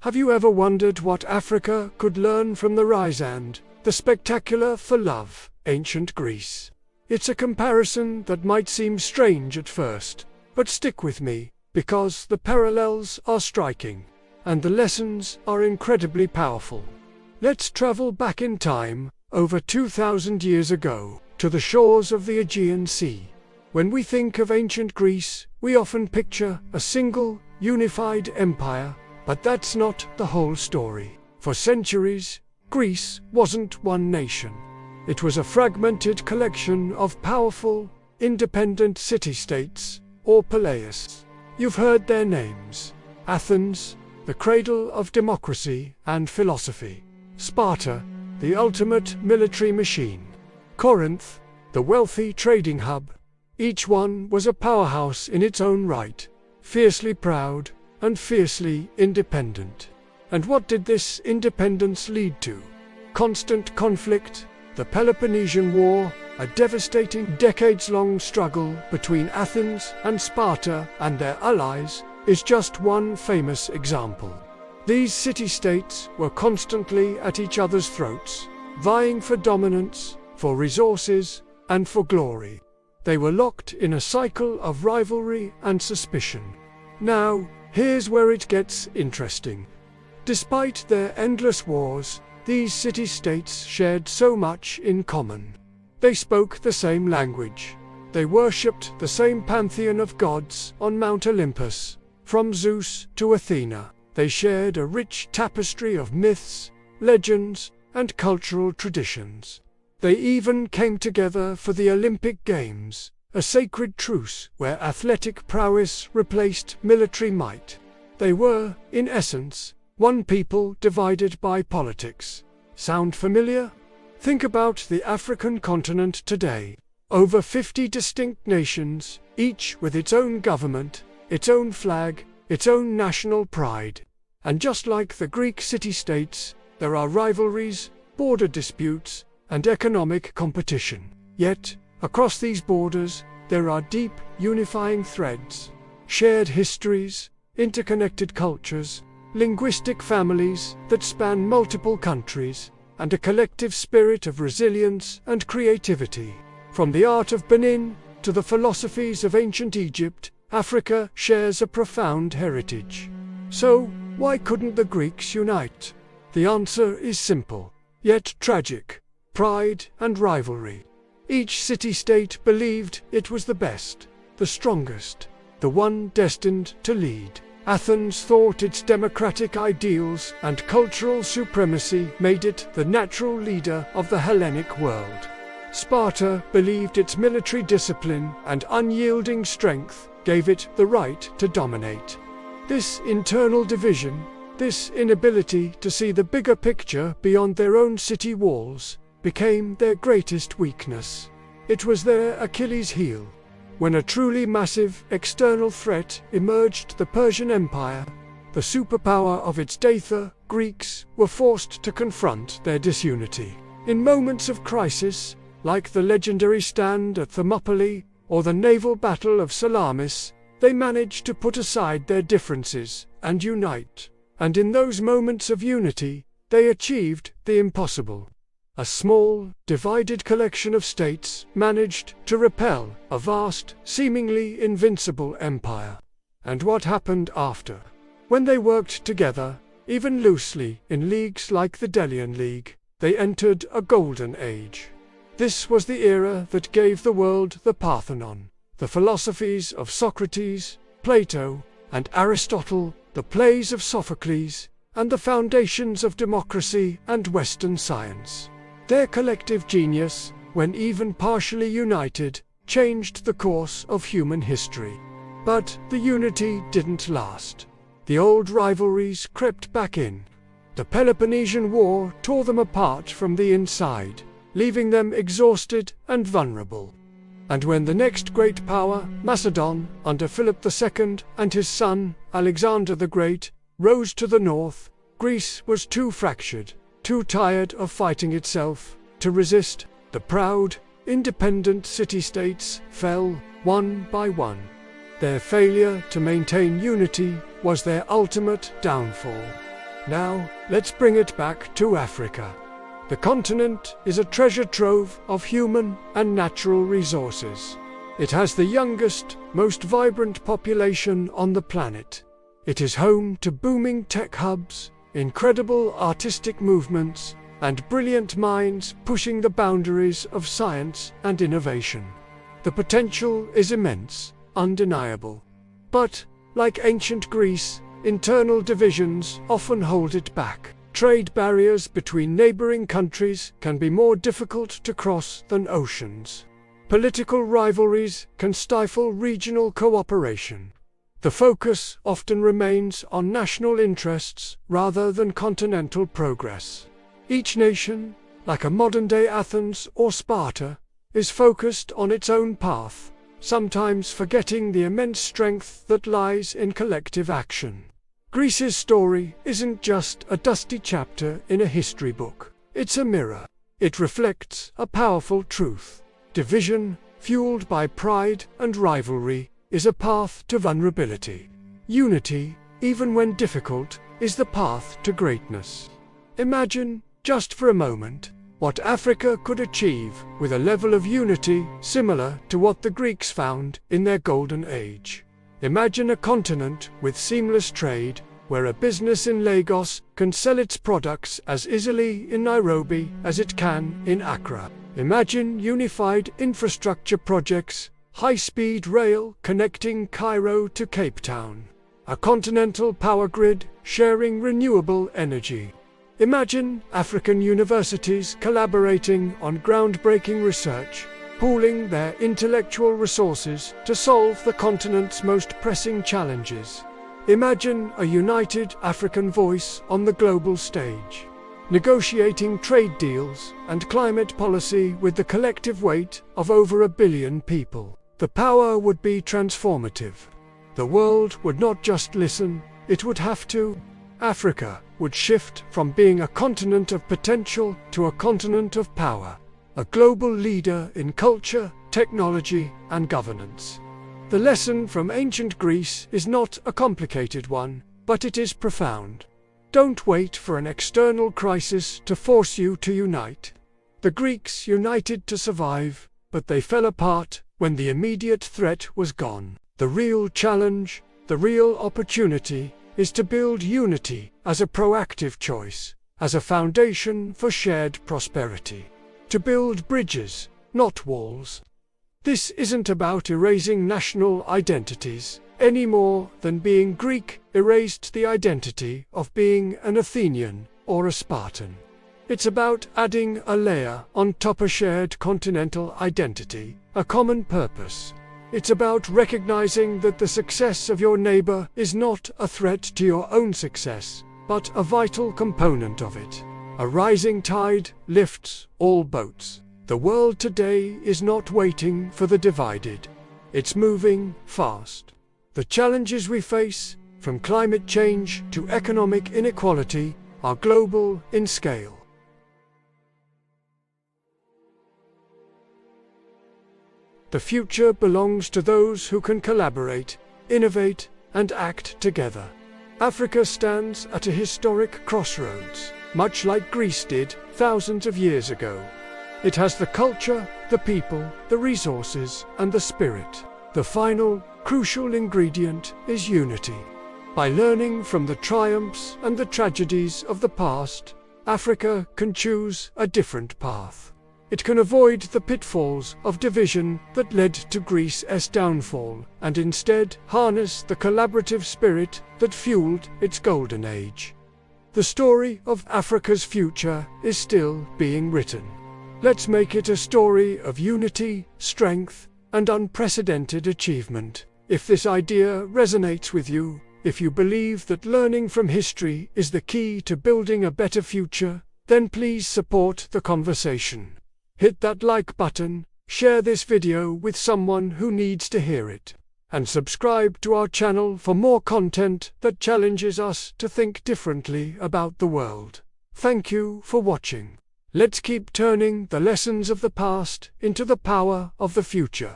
Have you ever wondered what Africa could learn from the rise and the spectacular for love, ancient Greece? It's a comparison that might seem strange at first, but stick with me, because the parallels are striking, and the lessons are incredibly powerful. Let's travel back in time, over 2,000 years ago, to the shores of the Aegean Sea. When we think of ancient Greece, we often picture a single, unified empire, but that's not the whole story. For centuries, Greece wasn't one nation. It was a fragmented collection of powerful, independent city-states, or poleis. You've heard their names: Athens, the cradle of democracy and philosophy; Sparta, the ultimate military machine; Corinth, the wealthy trading hub. Each one was a powerhouse in its own right, fiercely proud and fiercely independent. And what did this independence lead to? Constant conflict. The Peloponnesian War, a devastating decades-long struggle between Athens and Sparta and their allies, is just one famous example. These city-states were constantly at each other's throats, vying for dominance, for resources, and for glory. They were locked in a cycle of rivalry and suspicion. Now, here's where it gets interesting. Despite their endless wars, these city-states shared so much in common. They spoke the same language. They worshipped the same pantheon of gods on Mount Olympus. From Zeus to Athena, they shared a rich tapestry of myths, legends, and cultural traditions. They even came together for the Olympic Games, a sacred truce where athletic prowess replaced military might. They were, in essence, one people divided by politics. Sound familiar? Think about the African continent today. Over 50 distinct nations, each with its own government, its own flag, its own national pride. And just like the Greek city-states, there are rivalries, border disputes, and economic competition. Yet, across these borders, there are deep, unifying threads. Shared histories, interconnected cultures, linguistic families that span multiple countries, and a collective spirit of resilience and creativity. From the art of Benin to the philosophies of ancient Egypt, Africa shares a profound heritage. So, why couldn't the Greeks unite? The answer is simple, yet tragic: pride and rivalry. Each city-state believed it was the best, the strongest, the one destined to lead. Athens thought its democratic ideals and cultural supremacy made it the natural leader of the Hellenic world. Sparta believed its military discipline and unyielding strength gave it the right to dominate. This internal division, this inability to see the bigger picture beyond their own city walls, became their greatest weakness. It was their Achilles heel. When a truly massive external threat emerged, the Persian Empire, the superpower of its Datha, Greeks were forced to confront their disunity. In moments of crisis, like the legendary stand at Thermopylae or the naval battle of Salamis, they managed to put aside their differences and unite. And in those moments of unity, they achieved the impossible. A small, divided collection of states managed to repel a vast, seemingly invincible empire. And what happened after? When they worked together, even loosely in leagues like the Delian League, they entered a golden age. This was the era that gave the world the Parthenon, the philosophies of Socrates, Plato, and Aristotle, the plays of Sophocles, and the foundations of democracy and Western science. Their collective genius, when even partially united, changed the course of human history. But the unity didn't last. The old rivalries crept back in. The Peloponnesian War tore them apart from the inside, leaving them exhausted and vulnerable. And when the next great power, Macedon, under Philip II and his son, Alexander the Great, rose to the north, Greece was too fractured, too tired of fighting itself, to resist. The proud, independent city-states fell one by one. Their failure to maintain unity was their ultimate downfall. Now, let's bring it back to Africa. The continent is a treasure trove of human and natural resources. It has the youngest, most vibrant population on the planet. It is home to booming tech hubs, incredible artistic movements, and brilliant minds pushing the boundaries of science and innovation. The potential is immense, undeniable. But, like ancient Greece, internal divisions often hold it back. Trade barriers between neighboring countries can be more difficult to cross than oceans. Political rivalries can stifle regional cooperation. The focus often remains on national interests rather than continental progress. Each nation, like a modern-day Athens or Sparta, is focused on its own path, sometimes forgetting the immense strength that lies in collective action. Greece's story isn't just a dusty chapter in a history book. It's a mirror. It reflects a powerful truth. Division, fueled by pride and rivalry, is a path to vulnerability. Unity, even when difficult, is the path to greatness. Imagine, just for a moment, what Africa could achieve with a level of unity similar to what the Greeks found in their golden age. Imagine a continent with seamless trade, where a business in Lagos can sell its products as easily in Nairobi as it can in Accra. Imagine unified infrastructure projects, high-speed rail connecting Cairo to Cape Town, a continental power grid sharing renewable energy. Imagine African universities collaborating on groundbreaking research, pooling their intellectual resources to solve the continent's most pressing challenges. Imagine a united African voice on the global stage, negotiating trade deals and climate policy with the collective weight of over 1 billion people. The power would be transformative. The world would not just listen, it would have to. Africa would shift from being a continent of potential to a continent of power, a global leader in culture, technology, and governance. The lesson from ancient Greece is not a complicated one, but it is profound. Don't wait for an external crisis to force you to unite. The Greeks united to survive, but they fell apart when the immediate threat was gone. The real challenge, the real opportunity, is to build unity as a proactive choice, as a foundation for shared prosperity. To build bridges, not walls. This isn't about erasing national identities, any more than being Greek erased the identity of being an Athenian or a Spartan. It's about adding a layer on top of a shared continental identity, a common purpose. It's about recognizing that the success of your neighbor is not a threat to your own success, but a vital component of it. A rising tide lifts all boats. The world today is not waiting for the divided. It's moving fast. The challenges we face, from climate change to economic inequality, are global in scale. The future belongs to those who can collaborate, innovate, and act together. Africa stands at a historic crossroads, much like Greece did thousands of years ago. It has the culture, the people, the resources, and the spirit. The final, crucial ingredient is unity. By learning from the triumphs and the tragedies of the past, Africa can choose a different path. It can avoid the pitfalls of division that led to Greece's downfall, and instead harness the collaborative spirit that fueled its golden age. The story of Africa's future is still being written. Let's make it a story of unity, strength, and unprecedented achievement. If this idea resonates with you, if you believe that learning from history is the key to building a better future, then please support the conversation. Hit that like button, share this video with someone who needs to hear it, and subscribe to our channel for more content that challenges us to think differently about the world. Thank you for watching. Let's keep turning the lessons of the past into the power of the future.